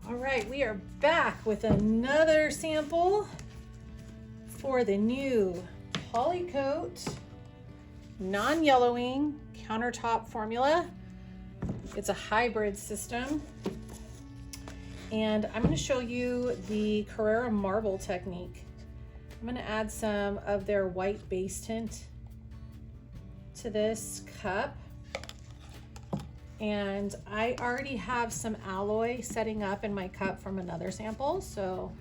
All right, we are back with another sample for the new PolyKote Non-Yellowing Countertop formula. It's a hybrid system. And I'm going to show you the Carrara Marble technique. I'm going to add some of their white base tint to this cup. And I already have some alloy setting up in my cup from another sample, so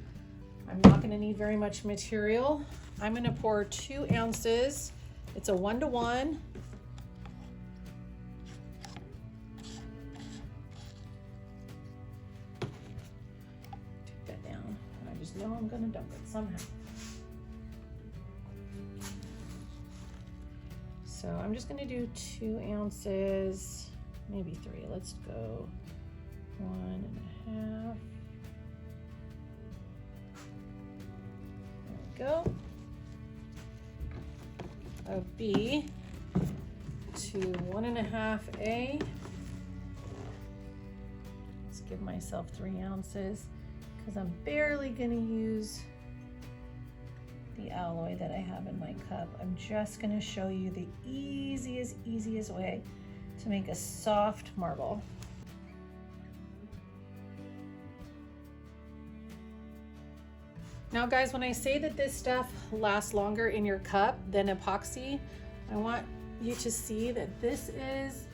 I'm not going to need very much material. I'm going to pour 2 ounces. It's a 1-to-1. Take that down. I just know I'm going to dump it somehow. So I'm just going to do 2 ounces. Maybe 3. Let's go 1.5. There we go. Of B to 1.5 A. Let's give myself 3 ounces because I'm barely going to use the alloy that I have in my cup. I'm just going to show you the easiest way to make a soft marble. Now guys, when I say that this stuff lasts longer in your cup than epoxy, I want you to see that this is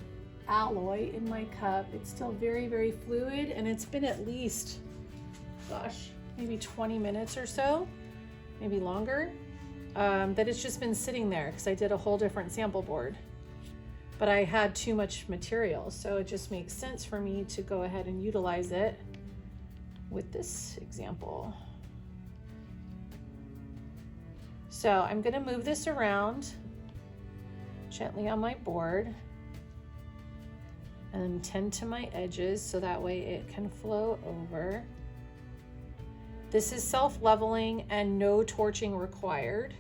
alloy in my cup. It's still very fluid, and it's been at least, gosh, maybe 20 minutes or so, maybe longer, that it's just been sitting there because I did a whole different sample board. But I had too much material, so it just makes sense for me to go ahead and utilize it with this example. So I'm going to move this around gently on my board and tend to my edges so that way it can flow over. This is self-leveling and no torching required.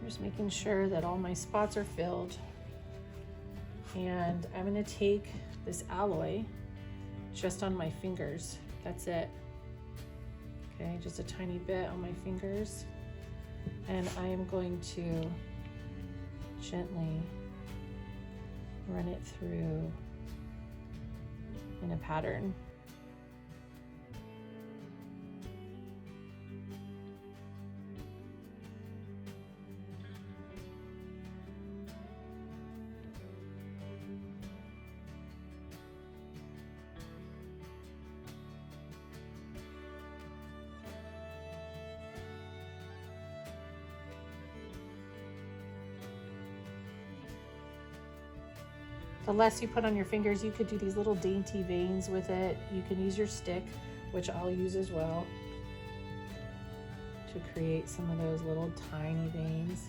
Just making sure that all my spots are filled. And I'm going to take this alloy just on my fingers. That's it. Okay, just a tiny bit on my fingers. And I am going to gently run it through in a pattern. The less you put on your fingers, you could do these little dainty veins with it. You can use your stick, which I'll use as well, to create some of those little tiny veins,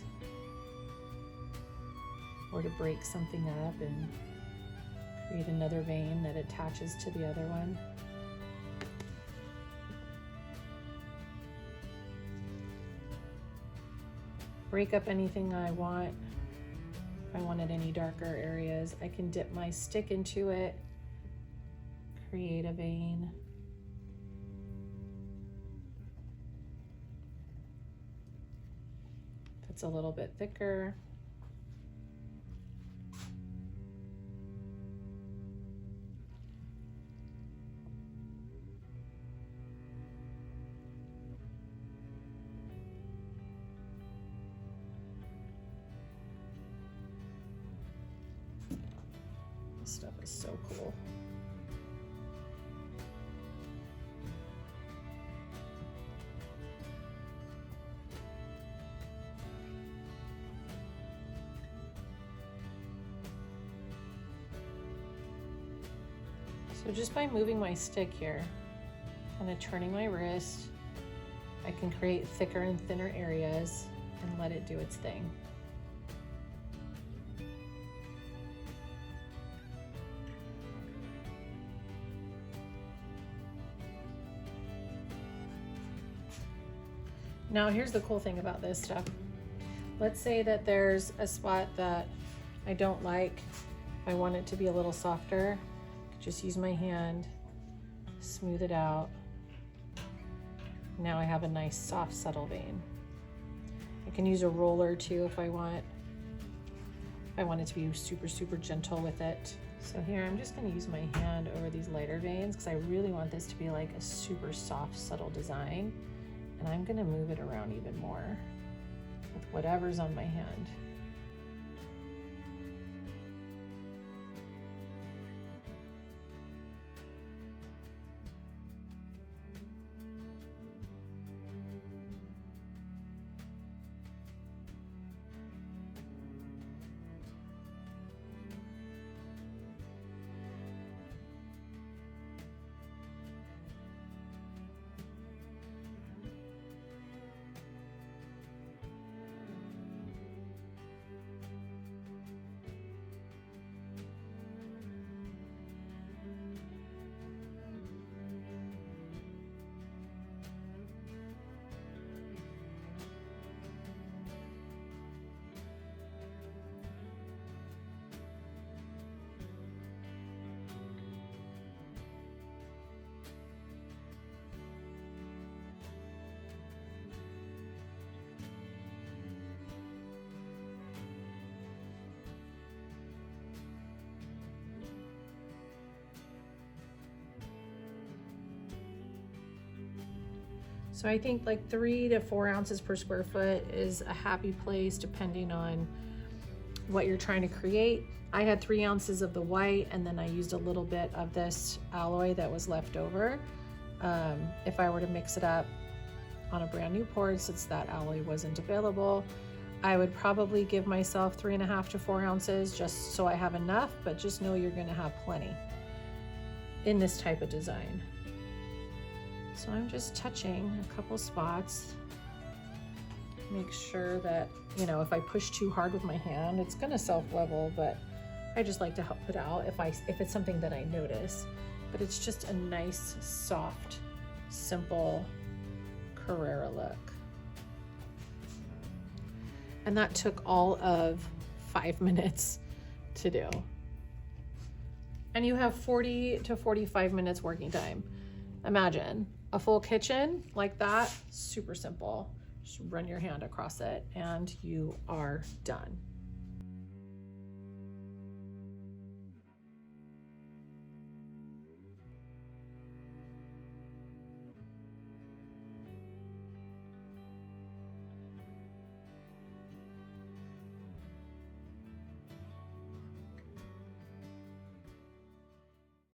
or to break something up and create another vein that attaches to the other one. Break up anything I want. If I wanted any darker areas, I can dip my stick into it, create a vein. If it's a little bit thicker, this stuff is so cool. So just by moving my stick here, kind of turning my wrist, I can create thicker and thinner areas and let it do its thing. Now here's the cool thing about this stuff. let's say that there's a spot that I don't like. I want it to be a little softer. Just use my hand, smooth it out. Now I have a nice soft subtle vein. I can use a roller too if I want it to be super, super gentle with it. So here I'm just gonna use my hand over these lighter veins because I really want this to be like a super soft, subtle design. And I'm gonna move it around even more with whatever's on my hand. So I think like 3 to 4 ounces per square foot is a happy place depending on what you're trying to create. I had 3 ounces of the white and then I used a little bit of this alloy that was left over. If I were to mix it up on a brand new pour, since that alloy wasn't available, I would probably give myself 3.5 to 4 ounces just so I have enough, but just know you're gonna have plenty in this type of design. So I'm just touching a couple spots. Make sure that, you know, if I push too hard with my hand, it's gonna self-level, but I just like to help it out if it's something that I notice. But it's just a nice, soft, simple Carrara look. And that took all of 5 minutes to do. And you have 40 to 45 minutes working time. Imagine a full kitchen like that, super simple. Just run your hand across it and you are done.